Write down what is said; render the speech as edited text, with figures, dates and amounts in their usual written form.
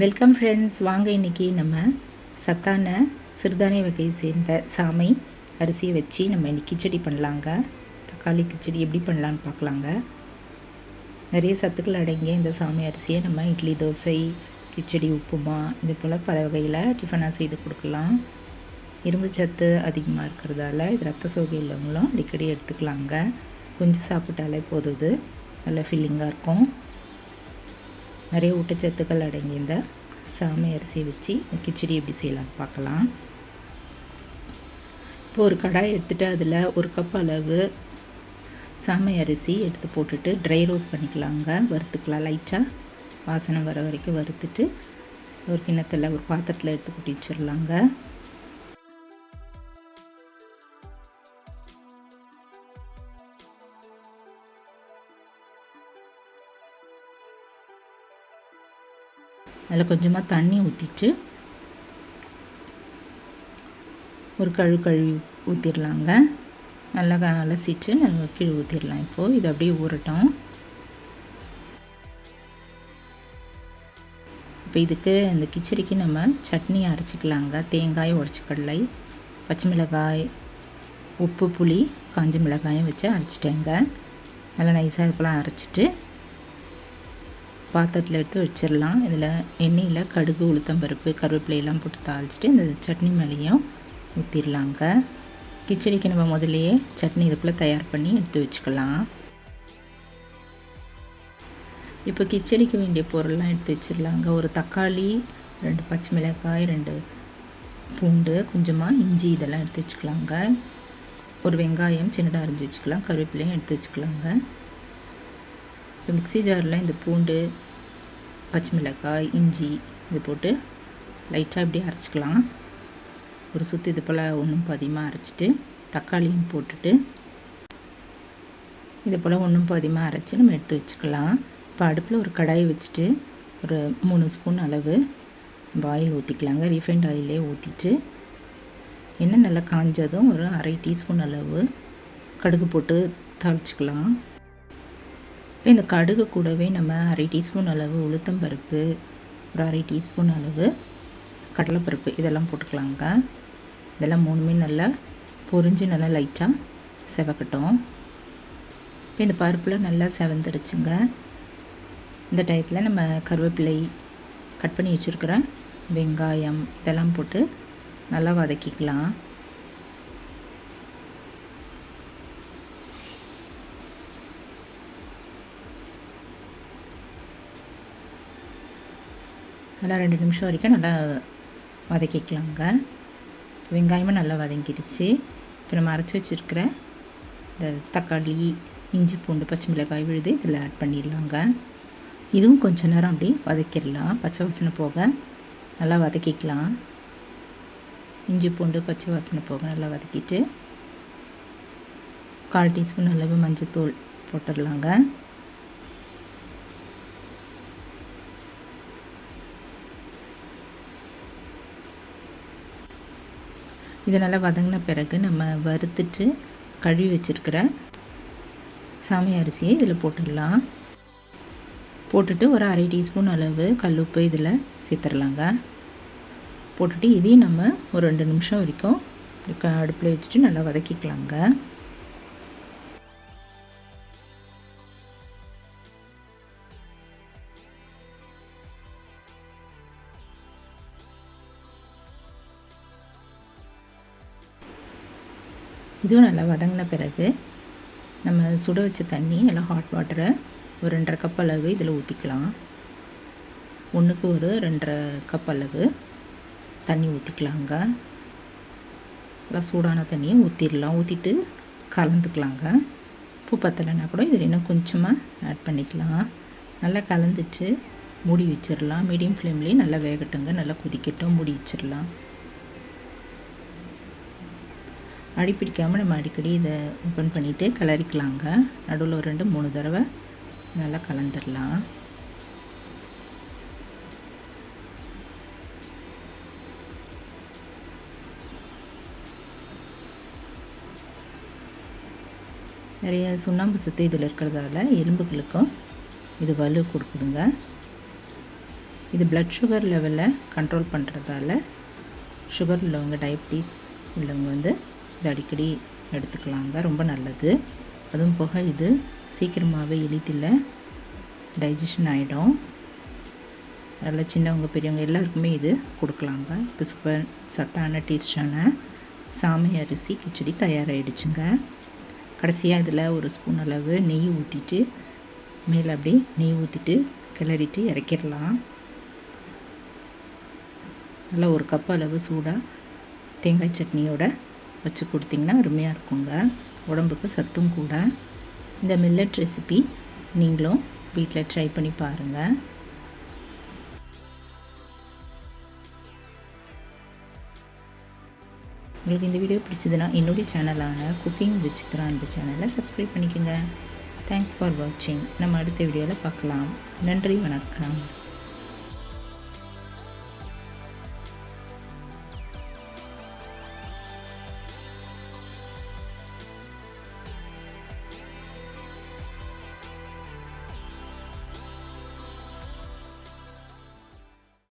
Welcome friends. வாங்க இன்றைக்கி நம்ம சத்தான சிறுதானிய வகையை சேர்ந்த சாமை அரிசியை வச்சு நம்ம இன்றைக்கி கிச்சடி பண்ணலாங்க. தக்காளி கிச்சடி எப்படி பண்ணலான்னு பார்க்கலாங்க. நிறைய சத்துக்கள் அடங்கிய இந்த சாமை அரிசியை நம்ம இட்லி, தோசை, கிச்சடி, உப்புமா இது போல் பல வகையில் டிஃபனாக செய்து கொடுக்கலாம். இரும்பு சத்து அதிகமாக இருக்கிறதால இது ரத்த சோகை உள்ளவங்களும் அடிக்கடி எடுத்துக்கலாங்க. கொஞ்சம் சாப்பிட்டாலே போதுது, நல்ல ஃபில்லிங்காக இருக்கும். நிறைய ஊட்டச்சத்துக்கள் அடங்கிய இந்த சாமை அரிசியை வச்சு கிச்சடி எப்படி செய்யலாம்னு பார்க்கலாம். இப்போ ஒரு கடாய் எடுத்துகிட்டு அதில் ஒரு கப் அளவு சாமை அரிசி எடுத்து போட்டுட்டு ட்ரை ரோஸ்ட் பண்ணிக்கலாங்க. வறுத்துக்கலாம். லைட்டாக வாசனை வர வரைக்கும் வறுத்துட்டு ஒரு கிண்ணத்தில் ஒரு பாத்திரத்தில் எடுத்து கொட்டி வச்சிடலாங்க. அதில் கொஞ்சமாக தண்ணி ஊற்றிட்டு ஒரு கழுவி ஊற்றிடலாங்க. நல்லா அலசிட்டு நல்லா கீழே ஊற்றிடலாம். இப்போது இது அப்படியே ஊறட்டும். இப்போ இதுக்கு இந்த கிச்சடிக்கு நம்ம சட்னி அரைச்சிக்கலாங்க. தேங்காய், உடச்சிக்கடலை, பச்சை மிளகாய், உப்பு, புளி, காஞ்ச மிளகாயும் வச்சு அரைச்சிட்டேங்க. நல்லா நைஸாக இதுக்கெல்லாம் அரைச்சிட்டு பாத்திரத்தில் எடுத்து வச்சிடலாம். இதில் எண்ணெயில் கடுகு, உளுத்தம்பருப்பு, கருவேப்பிலையெல்லாம் போட்டு தாளிச்சிட்டு இந்த சட்னி மேலேயும் ஊற்றிடலாங்க. கிச்சடிக்கு நம்ம முதல்லையே சட்னி இதுக்குள்ளே தயார் பண்ணி எடுத்து வச்சுக்கலாம். இப்போ கிச்சடிக்கு வேண்டிய பொருள்லாம் எடுத்து வச்சிடலாங்க. ஒரு தக்காளி, 2 பச்சை மிளகாய், 2 பூண்டு, கொஞ்சமாக இஞ்சி இதெல்லாம் எடுத்து வச்சுக்கலாங்க. ஒரு வெங்காயம் சின்னதாக அரிஞ்சு வச்சுக்கலாம். கருவேப்பிலையும் எடுத்து வச்சுக்கலாங்க. இப்போ மிக்ஸி ஜாரில் இந்த பூண்டு, பச்சை மிளகாய், இஞ்சி இது போட்டு லைட்டாக இப்படி அரைச்சிக்கலாம். ஒரு சுற்றி இது போல் ஒன்றும் பாதியமாக அரைச்சிட்டு தக்காளியும் போட்டுட்டு இது போல் ஒன்றும் பாதியமாக அரைச்சி நம்ம எடுத்து வச்சுக்கலாம். இப்போ அடுப்பில் ஒரு கடாயை வச்சுட்டு ஒரு 3 ஸ்பூன் அளவு நம்ம ஆயில் ஊற்றிக்கலாங்க. ரீஃபைண்ட் ஆயிலே ஊற்றிட்டு எண்ணெய் நல்லா காஞ்சதும் ஒரு 1/2 டீஸ்பூன் அளவு கடுகு போட்டு தாளிச்சிக்கலாம். இப்போ இந்த கடுகு கூடவே நம்ம 1/2 டீஸ்பூன் அளவு உளுத்தம்பருப்பு, ஒரு 1/2 டீஸ்பூன் அளவு கடலைப்பருப்பு இதெல்லாம் போட்டுக்கலாங்க. இதெல்லாம் 3மே நல்லா பொரிஞ்சு நல்லா லைட்டாக செவக்கட்டும். இப்போ இந்த பருப்பில் நல்லா செவந்துருச்சுங்க. இந்த டயத்தில் நம்ம கருவேப்பிலை, கட் பண்ணி வச்சுருக்கிற வெங்காயம் இதெல்லாம் போட்டு நல்லா வதக்கிக்கலாம். நல்லா 2 நிமிஷம் வரைக்கும் நல்லா வதக்கிக்கலாங்க. வெங்காயமும் நல்லா வதங்கிடுச்சு. இப்போ நம்ம அரைச்சி வச்சுருக்கிற இந்த தக்காளி, இஞ்சி, பூண்டு, பச்சை மிளகாய் விழுது இதில் ஆட் பண்ணிடலாங்க. இதுவும் கொஞ்சம் நேரம் அப்படி வதக்கிடலாம். பச்சை வாசனை போக நல்லா வதக்கிக்கலாம். இஞ்சி, பூண்டு, பச்சை வாசனை போக நல்லா வதக்கிட்டு 1/4 டீஸ்பூன் அளவு மஞ்சள்தூள் போட்டுடலாங்க. இது நல்லா வதங்கின பிறகு நம்ம வறுத்துட்டு கழுவி வச்சுருக்கிற சாமை அரிசியை இதில் போட்டுடலாம். போட்டுட்டு ஒரு 1/2 டீஸ்பூன் அளவு கல்லுப்பு இதில் சேர்த்துடலாங்க. போட்டுட்டு இதையும் நம்ம ஒரு 2 நிமிஷம் வரைக்கும் அடுப்பில் வச்சுட்டு நல்லா வதக்கிக்கலாங்க. இதுவும் நல்லா வதங்கின பிறகு நம்ம சுட வச்ச தண்ணி நல்லா ஹாட் வாட்டரை ஒரு 2.5 கப் அளவு இதில் ஊற்றிக்கலாம். ஒன்றுக்கு ஒரு 2.5 கப் அளவு தண்ணி ஊற்றிக்கலாங்க. நல்லா சூடான தண்ணியை ஊற்றிடலாம். ஊற்றிட்டு கலந்துக்கலாங்க. உப்பு பத்தலைன்னா கூட இதில் இன்னும் கொஞ்சமாக ஆட் பண்ணிக்கலாம். நல்லா கலந்துட்டு மூடி வச்சிடலாம். மீடியம் ஃப்ளேம்லேயே நல்லா வேகட்டுங்க. நல்லா கொதிக்கட்டும். மூடி வச்சிடலாம். அடிப்பிடிக்காமல் நம்ம அடிக்கடி இதை ஓப்பன் பண்ணிவிட்டு கிளறிக்கலாங்க. நடுவில் ஒரு 2-3 தடவை நல்லா கலந்துடலாம். நிறைய சுண்ணாம்பு சத்து இதில் இருக்கிறதால எலும்புகளுக்கும் இது வலு கொடுக்குதுங்க. இது பிளட் சுகர் லெவலில் கண்ட்ரோல் பண்ணுறதால சுகர் உள்ளவங்க, டயபிட்டிஸ் உள்ளவங்க வந்து இது அடிக்கடி எடுத்துக்கலாங்க, ரொம்ப நல்லது. அதுவும் போக இது சீக்கிரமாகவே எளிதில் டைஜஷன் ஆகிடும். நல்லா சின்னவங்க பெரியவங்க எல்லாருக்குமே இது கொடுக்கலாங்க. இப்போ சூப்பர் சத்தான டேஸ்டான சாமை அரிசி கிச்சடி தயாராகிடுச்சுங்க. கடைசியாக இதில் ஒரு ஸ்பூன் அளவு நெய் ஊற்றிட்டு மேலே அப்படி நெய் ஊற்றிட்டு கிளறிட்டு இறக்கிடலாம். நல்லா ஒரு கப் அளவு சூடாக தேங்காய் சட்னியோட வச்சு கொடுத்திங்கன்னா அருமையாக இருக்குங்க. உடம்புக்கு சத்தும் கூட. இந்த மில்லட் ரெசிபி நீங்களும் வீட்டில் ட்ரை பண்ணி பாருங்கள். உங்களுக்கு இந்த வீடியோ பிடிச்சதுன்னா என்னுடைய சேனலான குக்கிங் வித் சித்ரா அன்பு சேனலை சப்ஸ்கிரைப் பண்ணிக்கோங்க. தேங்க்ஸ் ஃபார் வாட்சிங். நம்ம அடுத்த வீடியோவில் பார்க்கலாம். நன்றி, வணக்கம்.